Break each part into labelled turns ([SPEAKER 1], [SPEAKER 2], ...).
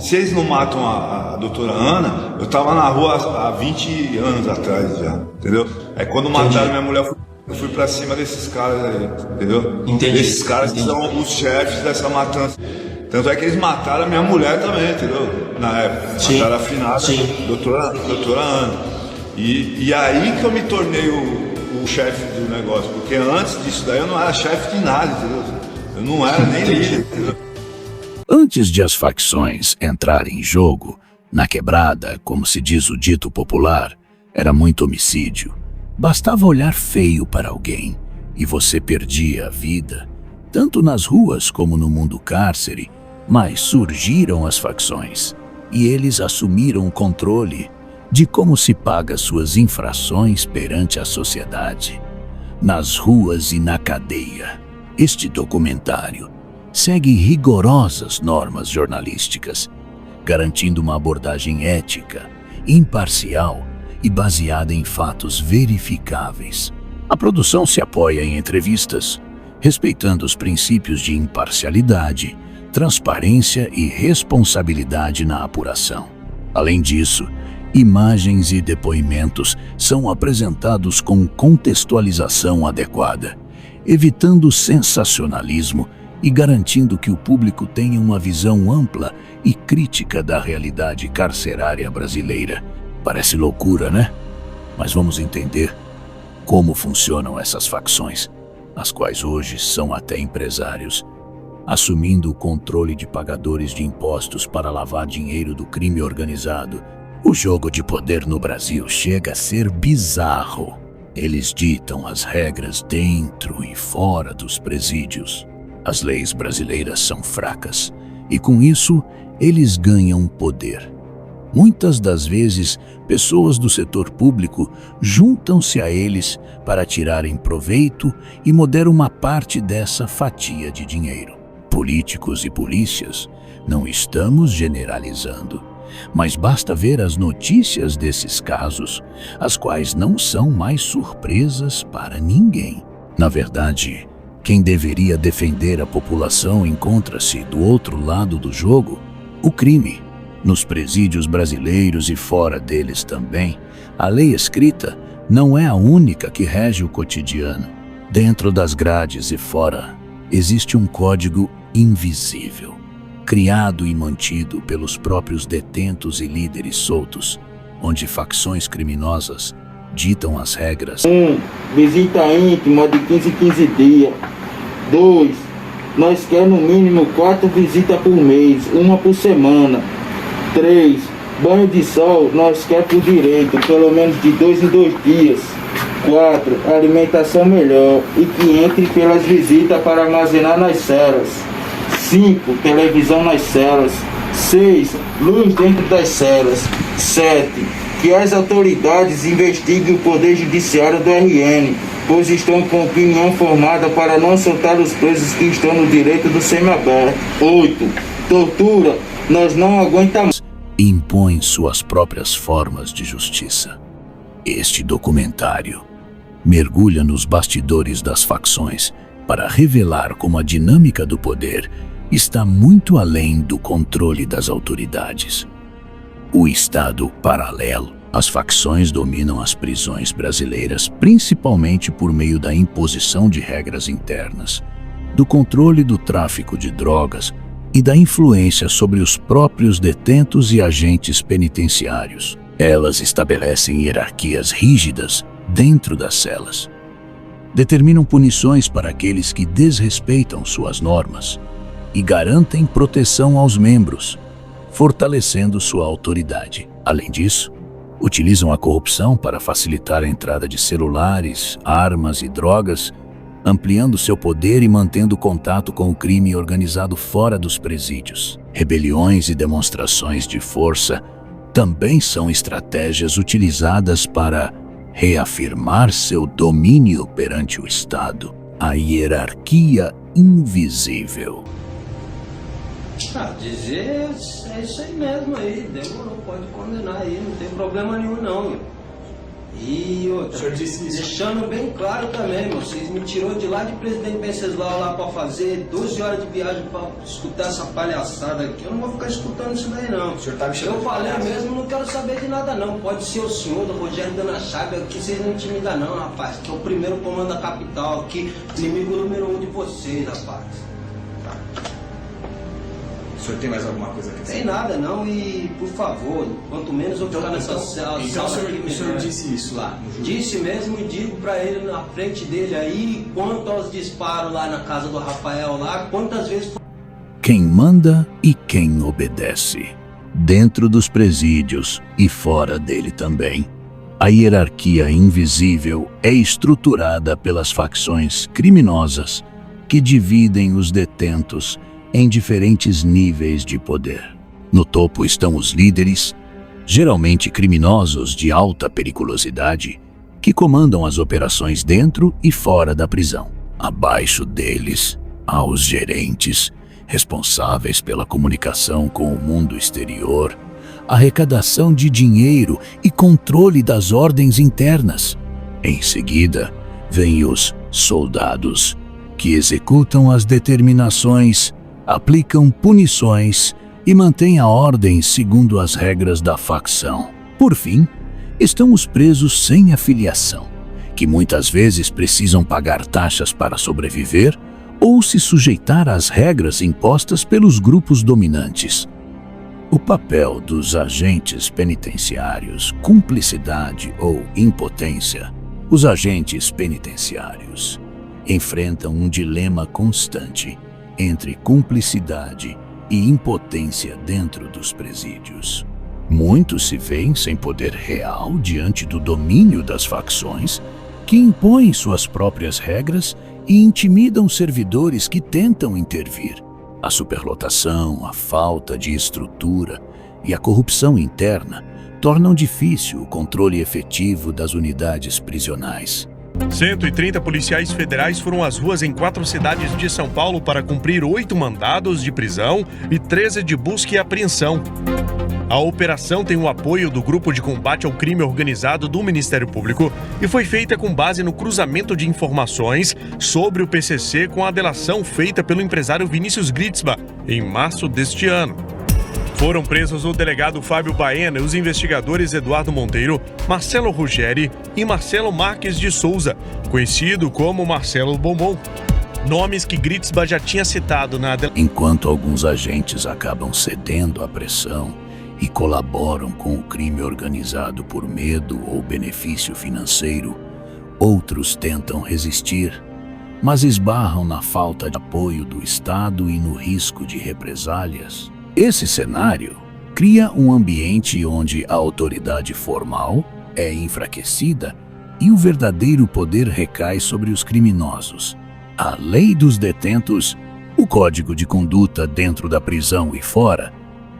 [SPEAKER 1] Se eles não matam a doutora Ana, eu tava na rua há 20 anos atrás já, entendeu? Aí quando mataram minha mulher, eu fui pra cima desses caras aí, entendeu?
[SPEAKER 2] Entendi.
[SPEAKER 1] Esses caras que são os chefes dessa matança. Tanto é que eles mataram a minha mulher também, entendeu? Na época.
[SPEAKER 2] Sim.
[SPEAKER 1] Mataram a finada, doutora Ana. E aí que eu me tornei o chefe do negócio, porque antes disso daí eu não era chefe de nada, entendeu? Eu não era nem líder, entendeu?
[SPEAKER 3] Antes de as facções entrarem em jogo, na quebrada, como se diz o dito popular, era muito homicídio. Bastava olhar feio para alguém e você perdia a vida, tanto nas ruas como no mundo cárcere. Mas surgiram as facções e eles assumiram o controle de como se paga suas infrações perante a sociedade, nas ruas e na cadeia. Este documentário segue rigorosas normas jornalísticas, garantindo uma abordagem ética, imparcial e baseada em fatos verificáveis. A produção se apoia em entrevistas, respeitando os princípios de imparcialidade, transparência e responsabilidade na apuração. Além disso, imagens e depoimentos são apresentados com contextualização adequada, evitando sensacionalismo e garantindo que o público tenha uma visão ampla e crítica da realidade carcerária brasileira. Parece loucura, né? Mas vamos entender como funcionam essas facções, as quais hoje são até empresários, assumindo o controle de pagadores de impostos para lavar dinheiro do crime organizado. O jogo de poder no Brasil chega a ser bizarro. Eles ditam as regras dentro e fora dos presídios. As leis brasileiras são fracas e, com isso, eles ganham poder. Muitas das vezes, pessoas do setor público juntam-se a eles para tirarem proveito e moderar uma parte dessa fatia de dinheiro. Políticos e polícias, não estamos generalizando, mas basta ver as notícias desses casos, as quais não são mais surpresas para ninguém. Na verdade, quem deveria defender a população encontra-se do outro lado do jogo, o crime. Nos presídios brasileiros e fora deles também, a lei escrita não é a única que rege o cotidiano. Dentro das grades e fora, existe um código invisível, criado e mantido pelos próprios detentos e líderes soltos, onde facções criminosas ditam as regras.
[SPEAKER 4] 1. Visita íntima de 15 em 15 dias. 2. Nós quer no mínimo 4 visitas por mês, uma por semana. 3. Banho de sol, nós quer por direito, pelo menos de 2 em 2 dias. 4. Alimentação melhor e que entre pelas visitas para armazenar nas celas. 5. Televisão nas celas. 6. Luz dentro das celas. 7. Que as autoridades investiguem o Poder Judiciário do RN, pois estão com opinião formada para não soltar os presos que estão no direito do semiaberto. 8. Tortura, nós não aguentamos.
[SPEAKER 3] Impõe suas próprias formas de justiça. Este documentário mergulha nos bastidores das facções para revelar como a dinâmica do poder está muito além do controle das autoridades. O Estado paralelo. As facções dominam as prisões brasileiras principalmente por meio da imposição de regras internas, do controle do tráfico de drogas e da influência sobre os próprios detentos e agentes penitenciários. Elas estabelecem hierarquias rígidas dentro das celas. Determinam punições para aqueles que desrespeitam suas normas e garantem proteção aos membros, fortalecendo sua autoridade. Além disso, utilizam a corrupção para facilitar a entrada de celulares, armas e drogas, ampliando seu poder e mantendo contato com o crime organizado fora dos presídios. Rebeliões e demonstrações de força também são estratégias utilizadas para reafirmar seu domínio perante o Estado. A hierarquia invisível.
[SPEAKER 2] Dizer é isso aí mesmo aí, demorou, pode condenar aí, não tem problema nenhum não, meu. E outra,
[SPEAKER 5] O senhor disse isso.
[SPEAKER 2] deixando bem claro também, meu, vocês me tirou de lá de Presidente Venceslau lá pra fazer 12 horas de viagem pra escutar essa palhaçada aqui. Eu não vou ficar escutando isso daí não.
[SPEAKER 5] O senhor tá me chamando
[SPEAKER 2] Eu
[SPEAKER 5] de
[SPEAKER 2] falei
[SPEAKER 5] palhaço.
[SPEAKER 2] mesmo, não quero saber de nada não. Pode ser o senhor, do Rogério Dana Chave, aqui vocês não intimidam não, rapaz. Que é o primeiro comando da capital aqui, inimigo número 1 de vocês, rapaz.
[SPEAKER 5] O senhor tem mais alguma coisa a
[SPEAKER 2] Tem
[SPEAKER 5] dizer?
[SPEAKER 2] nada não e, por favor, quanto menos eu ficar nessa sala
[SPEAKER 5] Então o
[SPEAKER 2] aqui,
[SPEAKER 5] senhor
[SPEAKER 2] melhor.
[SPEAKER 5] disse isso lá no júri?
[SPEAKER 2] Disse mesmo e digo pra ele na frente dele aí, quanto aos disparos lá na casa do Rafael lá, quantas vezes foi...
[SPEAKER 3] Quem manda e quem obedece. Dentro dos presídios e fora dele também. A hierarquia invisível é estruturada pelas facções criminosas que dividem os detentos em diferentes níveis de poder. No topo estão os líderes, geralmente criminosos de alta periculosidade, que comandam as operações dentro e fora da prisão. Abaixo deles, há os gerentes, responsáveis pela comunicação com o mundo exterior, arrecadação de dinheiro e controle das ordens internas. Em seguida, vêm os soldados, que executam as determinações, aplicam punições e mantêm a ordem segundo as regras da facção. Por fim, estão os presos sem afiliação, que muitas vezes precisam pagar taxas para sobreviver ou se sujeitar às regras impostas pelos grupos dominantes. O papel dos agentes penitenciários, cumplicidade ou impotência. Os agentes penitenciários enfrentam um dilema constante entre cumplicidade e impotência dentro dos presídios. Muitos se veem sem poder real diante do domínio das facções, que impõem suas próprias regras e intimidam servidores que tentam intervir. A superlotação, a falta de estrutura e a corrupção interna tornam difícil o controle efetivo das unidades prisionais.
[SPEAKER 6] 130 policiais federais foram às ruas em 4 cidades de São Paulo para cumprir 8 mandados de prisão e 13 de busca e apreensão. A operação tem o apoio do Grupo de Combate ao Crime Organizado do Ministério Público e foi feita com base no cruzamento de informações sobre o PCC com a delação feita pelo empresário Vinícius Gritzbach em março deste ano. Foram presos o delegado Fábio Baena e os investigadores Eduardo Monteiro, Marcelo Ruggeri e Marcelo Marques de Souza, conhecido como Marcelo Bombom. Nomes que Gritzbach já tinha citado na delação.
[SPEAKER 3] Enquanto alguns agentes acabam cedendo à pressão e colaboram com o crime organizado por medo ou benefício financeiro, outros tentam resistir, mas esbarram na falta de apoio do Estado e no risco de represálias. Esse cenário cria um ambiente onde a autoridade formal é enfraquecida e o verdadeiro poder recai sobre os criminosos. A lei dos detentos, o código de conduta dentro da prisão e fora,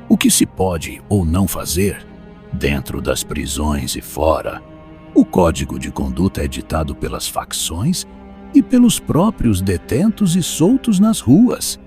[SPEAKER 3] o que se pode ou não fazer dentro das prisões e fora. O código de conduta é ditado pelas facções e pelos próprios detentos e soltos nas ruas,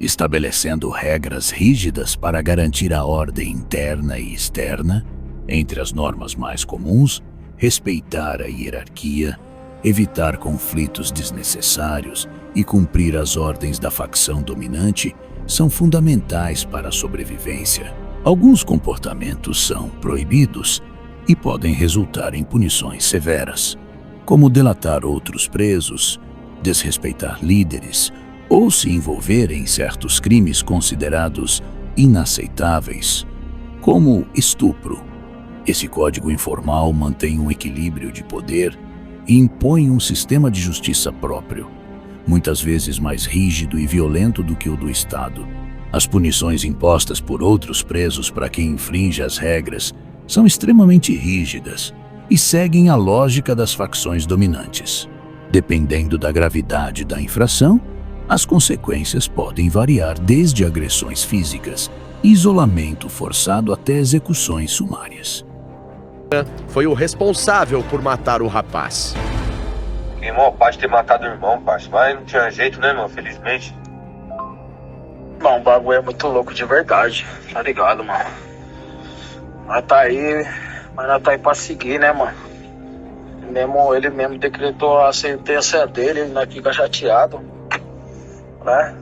[SPEAKER 3] estabelecendo regras rígidas para garantir a ordem interna e externa. Entre as normas mais comuns, respeitar a hierarquia, evitar conflitos desnecessários e cumprir as ordens da facção dominante são fundamentais para a sobrevivência. Alguns comportamentos são proibidos e podem resultar em punições severas, como delatar outros presos, desrespeitar líderes ou se envolver em certos crimes considerados inaceitáveis, como estupro. Esse código informal mantém um equilíbrio de poder e impõe um sistema de justiça próprio, muitas vezes mais rígido e violento do que o do Estado. As punições impostas por outros presos para quem infringe as regras são extremamente rígidas e seguem a lógica das facções dominantes. Dependendo da gravidade da infração, as consequências podem variar desde agressões físicas, isolamento forçado até execuções sumárias.
[SPEAKER 7] Foi o responsável por matar o rapaz.
[SPEAKER 8] Irmão, pode ter matado o irmão, parça, mas não tinha jeito, né, irmão? Felizmente.
[SPEAKER 9] Mano, o bagulho é muito louco de verdade, tá ligado, mano? Nós tá aí pra seguir, né, mano? Ele mesmo decretou a sentença dele, ele não fica chateado, né?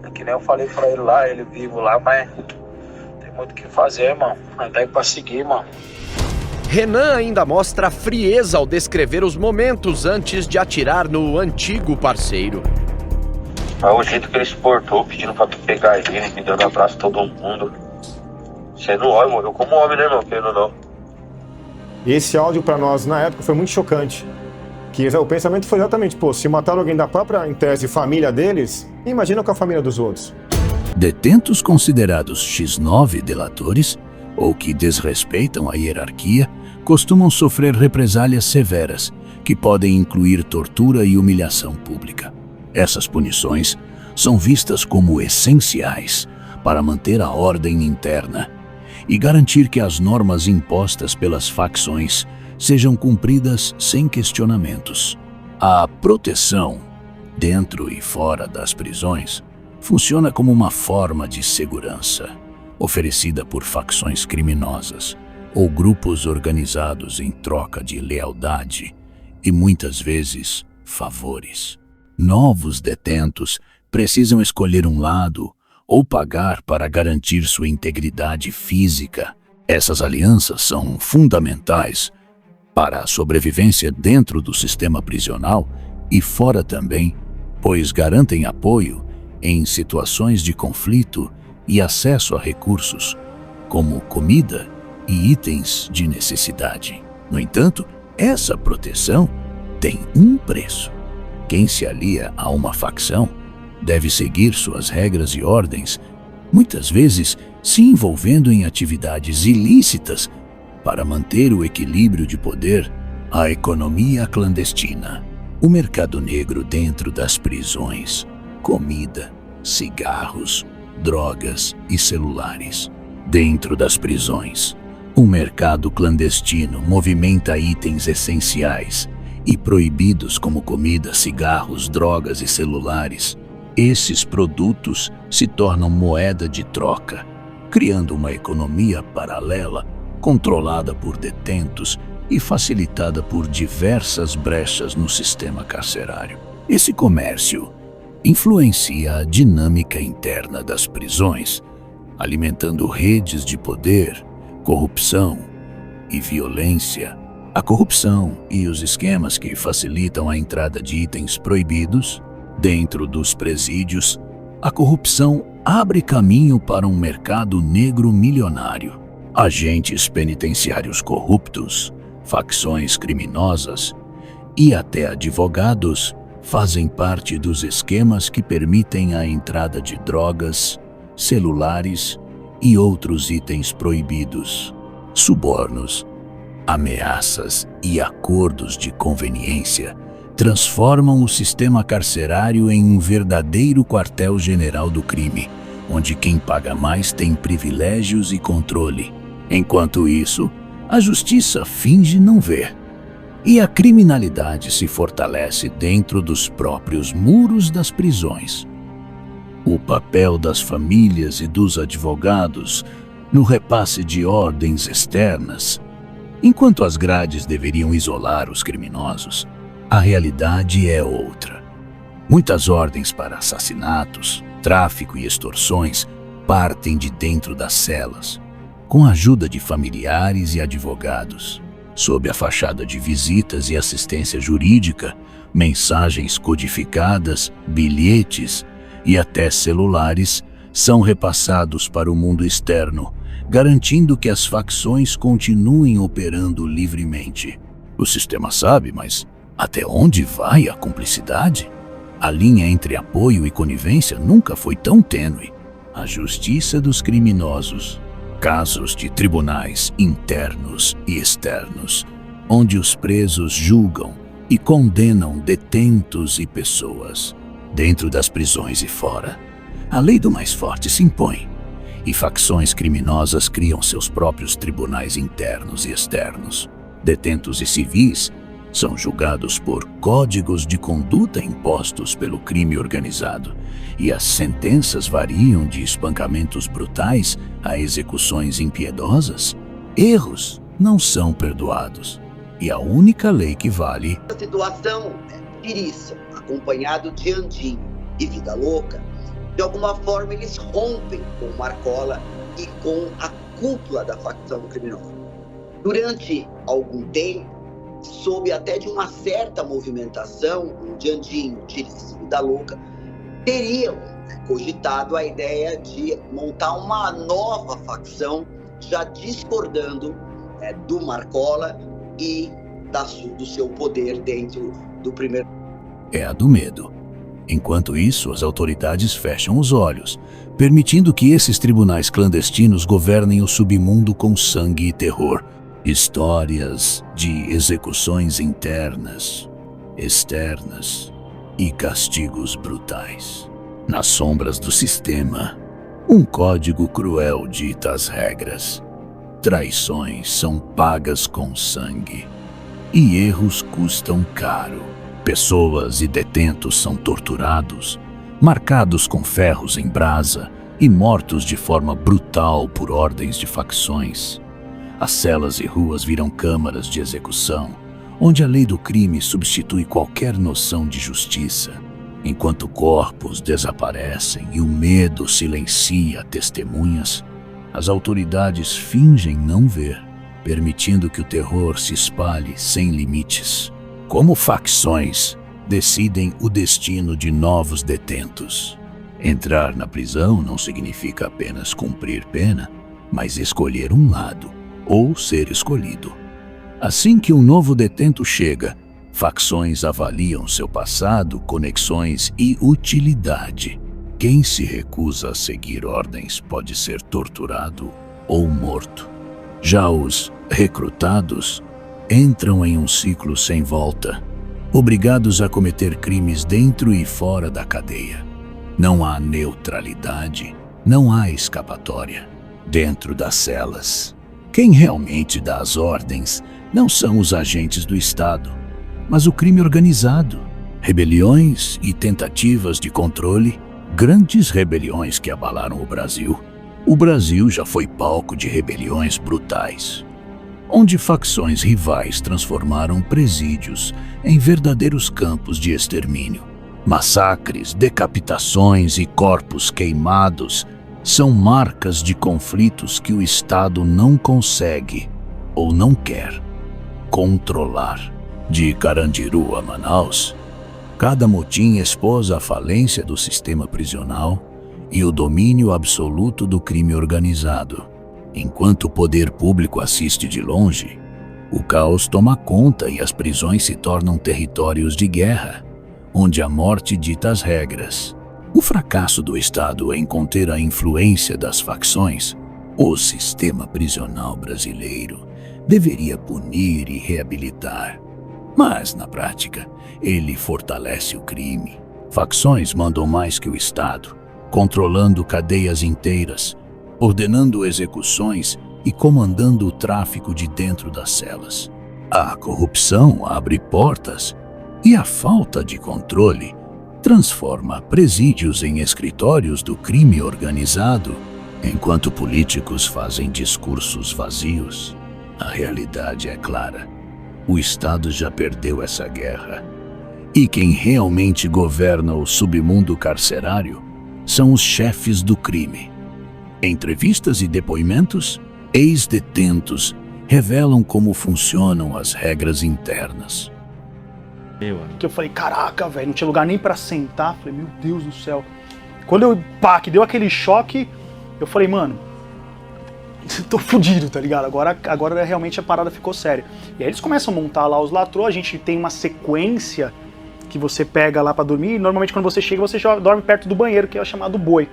[SPEAKER 9] É que nem eu falei pra ele lá, ele vivo lá, mas tem muito o que fazer, irmão. Até pra seguir, mano.
[SPEAKER 7] Renan ainda mostra frieza ao descrever os momentos antes de atirar no antigo parceiro.
[SPEAKER 8] Mas o jeito que ele se portou, pedindo pra tu pegar ele, me dando abraço a todo mundo. Sendo homem, morreu como homem, né, irmão? Querendo ou não.
[SPEAKER 10] E esse áudio pra nós, na época, foi muito chocante. Que o pensamento foi exatamente, pô, se mataram alguém da própria, em tese, família deles, imagina com a família dos outros.
[SPEAKER 3] Detentos considerados X9 delatores, ou que desrespeitam a hierarquia, costumam sofrer represálias severas, que podem incluir tortura e humilhação pública. Essas punições são vistas como essenciais para manter a ordem interna e garantir que as normas impostas pelas facções sejam cumpridas sem questionamentos. A proteção, dentro e fora das prisões, funciona como uma forma de segurança, oferecida por facções criminosas ou grupos organizados em troca de lealdade e, muitas vezes, favores. Novos detentos precisam escolher um lado ou pagar para garantir sua integridade física. Essas alianças são fundamentais para a sobrevivência dentro do sistema prisional e fora também, pois garantem apoio em situações de conflito e acesso a recursos, como comida e itens de necessidade. No entanto, essa proteção tem um preço. Quem se alia a uma facção deve seguir suas regras e ordens, muitas vezes se envolvendo em atividades ilícitas para manter o equilíbrio de poder. A economia clandestina, o mercado negro dentro das prisões, comida, cigarros, drogas e celulares. Dentro das prisões, o mercado clandestino movimenta itens essenciais e proibidos como comida, cigarros, drogas e celulares. Esses produtos se tornam moeda de troca, criando uma economia paralela, controlada por detentos e facilitada por diversas brechas no sistema carcerário. Esse comércio influencia a dinâmica interna das prisões, alimentando redes de poder, corrupção e violência. A corrupção e os esquemas que facilitam a entrada de itens proibidos dentro dos presídios. A corrupção abre caminho para um mercado negro milionário. Agentes penitenciários corruptos, facções criminosas e até advogados fazem parte dos esquemas que permitem a entrada de drogas, celulares e outros itens proibidos. Subornos, ameaças e acordos de conveniência transformam o sistema carcerário em um verdadeiro quartel-general do crime, onde quem paga mais tem privilégios e controle. Enquanto isso, a justiça finge não ver, e a criminalidade se fortalece dentro dos próprios muros das prisões. O papel das famílias e dos advogados no repasse de ordens externas. Enquanto as grades deveriam isolar os criminosos, a realidade é outra. Muitas ordens para assassinatos, tráfico e extorsões partem de dentro das celas, com a ajuda de familiares e advogados. Sob a fachada de visitas e assistência jurídica, mensagens codificadas, bilhetes e até celulares são repassados para o mundo externo, garantindo que as facções continuem operando livremente. O sistema sabe, mas até onde vai a cumplicidade? A linha entre apoio e conivência nunca foi tão tênue. A justiça dos criminosos. Casos de tribunais internos e externos, onde os presos julgam e condenam detentos e pessoas. Dentro das prisões e fora, a lei do mais forte se impõe, e facções criminosas criam seus próprios tribunais internos e externos. Detentos e civis são julgados por códigos de conduta impostos pelo crime organizado, e as sentenças variam de espancamentos brutais a execuções impiedosas. Erros não são perdoados. E a única lei que vale...
[SPEAKER 11] A situação é Tiriça, acompanhado de Andinho e Vida Louca, de alguma forma eles rompem com Marcola e com a cúpula da facção criminosa. Durante algum tempo, soube até de uma certa movimentação, onde Andinho, Tiriça e Vida Louca teriam cogitado a ideia de montar uma nova facção, já discordando do Marcola e do seu poder dentro do primeiro...
[SPEAKER 3] É a do medo. Enquanto isso, as autoridades fecham os olhos, permitindo que esses tribunais clandestinos governem o submundo com sangue e terror. Histórias de execuções internas, externas e castigos brutais. Nas sombras do sistema, um código cruel dita as regras. Traições são pagas com sangue e erros custam caro. Pessoas e detentos são torturados, marcados com ferros em brasa e mortos de forma brutal por ordens de facções. As celas e ruas viram câmaras de execução, onde a lei do crime substitui qualquer noção de justiça, enquanto corpos desaparecem e o medo silencia testemunhas. As autoridades fingem não ver, permitindo que o terror se espalhe sem limites. Como facções decidem o destino de novos detentos. Entrar na prisão não significa apenas cumprir pena, mas escolher um lado ou ser escolhido. Assim que um novo detento chega, facções avaliam seu passado, conexões e utilidade. Quem se recusa a seguir ordens pode ser torturado ou morto. Já os recrutados entram em um ciclo sem volta, obrigados a cometer crimes dentro e fora da cadeia. Não há neutralidade, não há escapatória. Dentro das celas, quem realmente dá as ordens não são os agentes do Estado, mas o crime organizado. Rebeliões e tentativas de controle, grandes rebeliões que abalaram o Brasil. O Brasil já foi palco de rebeliões brutais, onde facções rivais transformaram presídios em verdadeiros campos de extermínio. Massacres, decapitações e corpos queimados são marcas de conflitos que o Estado não consegue ou não quer controlar. De Carandiru a Manaus, cada motim expôs a falência do sistema prisional e o domínio absoluto do crime organizado. Enquanto o poder público assiste de longe, o caos toma conta e as prisões se tornam territórios de guerra, onde a morte dita as regras. O fracasso do Estado em conter a influência das facções, o sistema prisional brasileiro, deveria punir e reabilitar. Mas, na prática, ele fortalece o crime. Facções mandam mais que o Estado, controlando cadeias inteiras, ordenando execuções e comandando o tráfico de dentro das celas. A corrupção abre portas e a falta de controle transforma presídios em escritórios do crime organizado. Enquanto políticos fazem discursos vazios, a realidade é clara. O Estado já perdeu essa guerra. E quem realmente governa o submundo carcerário são os chefes do crime. Entrevistas e depoimentos, ex-detentos revelam como funcionam as regras internas.
[SPEAKER 12] Que eu falei, caraca, velho, não tinha lugar nem pra sentar. Falei, meu Deus do céu. Quando que deu aquele choque, eu falei, mano, tô fudido, tá ligado? Agora realmente a parada ficou séria. E aí eles começam a montar lá os latrô, a gente tem uma sequência que você pega lá pra dormir, e normalmente quando você chega, você já dorme perto do banheiro, que é o chamado boi,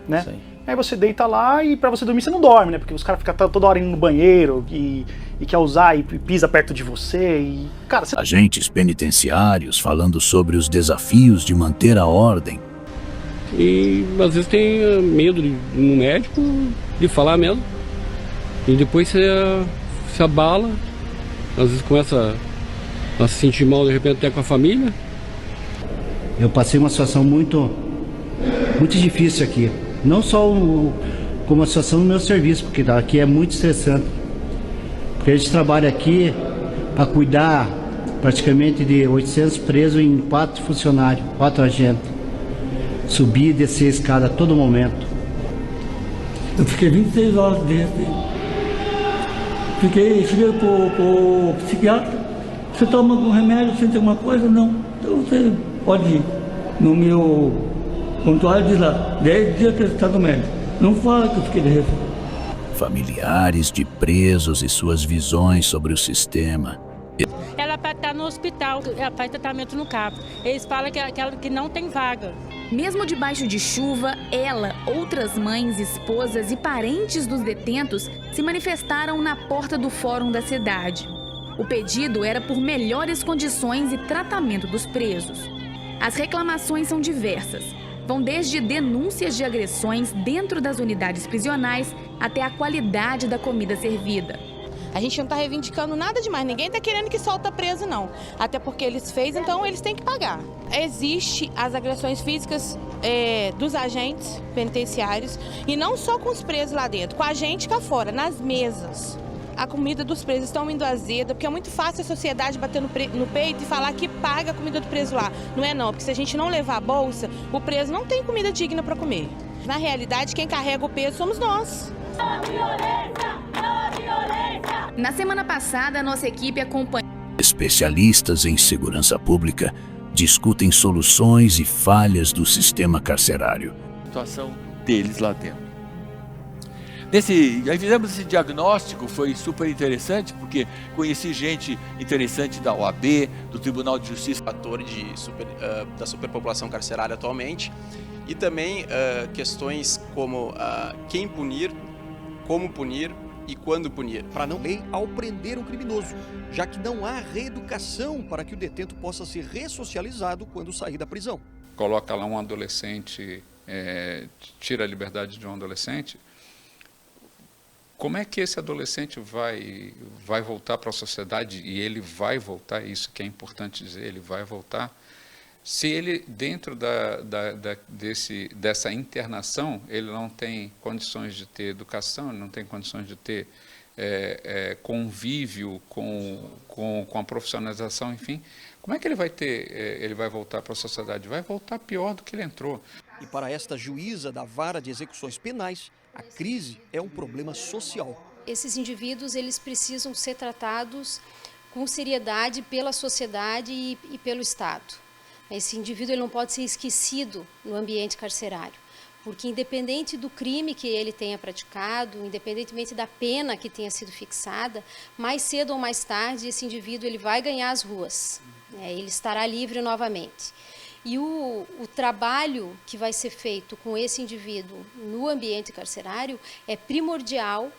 [SPEAKER 12] né? Sim. Aí você deita lá e pra você dormir você não dorme, né? Porque os caras ficam toda hora indo no banheiro e quer usar e pisa perto de você e... Cara, você...
[SPEAKER 3] Agentes penitenciários falando sobre os desafios de manter a ordem.
[SPEAKER 13] E às vezes tem medo de ir no médico, de falar mesmo. E depois você se abala, às vezes começa a se sentir mal de repente até com a família.
[SPEAKER 14] Eu passei uma situação muito difícil aqui. Não só como a situação no meu serviço, porque aqui é muito estressante. Porque a gente trabalha aqui para cuidar praticamente de 800 presos em 4 funcionários, 4 agentes. Subir e descer a escada a todo momento.
[SPEAKER 15] Eu fiquei 26 horas dentro. Cheguei pro psiquiatra. Você toma algum remédio, sente alguma coisa? Não. Então você pode ir. No meu prontuário diz lá, 10 dias atestado médico. Não fala que eu fiquei de refém.
[SPEAKER 3] Familiares de presos e suas visões sobre o sistema.
[SPEAKER 16] Ela está no hospital, ela faz tratamento no CAPS. Eles falam que não tem vaga.
[SPEAKER 17] Mesmo debaixo de chuva, ela, outras mães, esposas e parentes dos detentos se manifestaram na porta do fórum da cidade. O pedido era por melhores condições e tratamento dos presos. As reclamações são diversas. Vão desde denúncias de agressões dentro das unidades prisionais até a qualidade da comida servida.
[SPEAKER 18] A gente não está reivindicando nada demais, ninguém está querendo que solta preso, não. Até porque eles fez, então eles têm que pagar. Existem as agressões físicas dos agentes penitenciários, e não só com os presos lá dentro, com a gente cá fora, nas mesas. A comida dos presos estão indo azeda, porque é muito fácil a sociedade bater no peito e falar que paga a comida do preso lá. Não é não, porque se a gente não levar a bolsa, o preso não tem comida digna para comer. Na realidade, quem carrega o peso somos nós.
[SPEAKER 17] Na semana passada, a nossa equipe acompanhou.
[SPEAKER 3] Especialistas em segurança pública discutem soluções e falhas do sistema carcerário.
[SPEAKER 19] A situação deles lá dentro. Aí fizemos esse diagnóstico, foi super interessante, porque conheci gente interessante da OAB, do Tribunal de Justiça.
[SPEAKER 20] Fator da superpopulação carcerária atualmente, e também questões como quem punir, como punir e quando punir.
[SPEAKER 21] Para não lei ao prender um criminoso, já que não há reeducação para que o detento possa ser ressocializado quando sair da prisão.
[SPEAKER 22] Coloca lá um adolescente, tira a liberdade de um adolescente. Como é que esse adolescente vai voltar para a sociedade? E ele vai voltar, isso que é importante dizer, ele vai voltar. Se ele, dentro dessa internação, ele não tem condições de ter educação, ele não tem condições de ter convívio com a profissionalização, enfim, como é que ele vai voltar para a sociedade? Vai voltar pior do que ele entrou.
[SPEAKER 21] E para esta juíza da Vara de Execuções Penais, a crise é um problema social.
[SPEAKER 23] Esses indivíduos, eles precisam ser tratados com seriedade pela sociedade e pelo Estado. Esse indivíduo ele não pode ser esquecido no ambiente carcerário, porque independente do crime que ele tenha praticado, independentemente da pena que tenha sido fixada, mais cedo ou mais tarde esse indivíduo ele vai ganhar as ruas, ele estará livre novamente. E o trabalho que vai ser feito com esse indivíduo no ambiente carcerário é primordial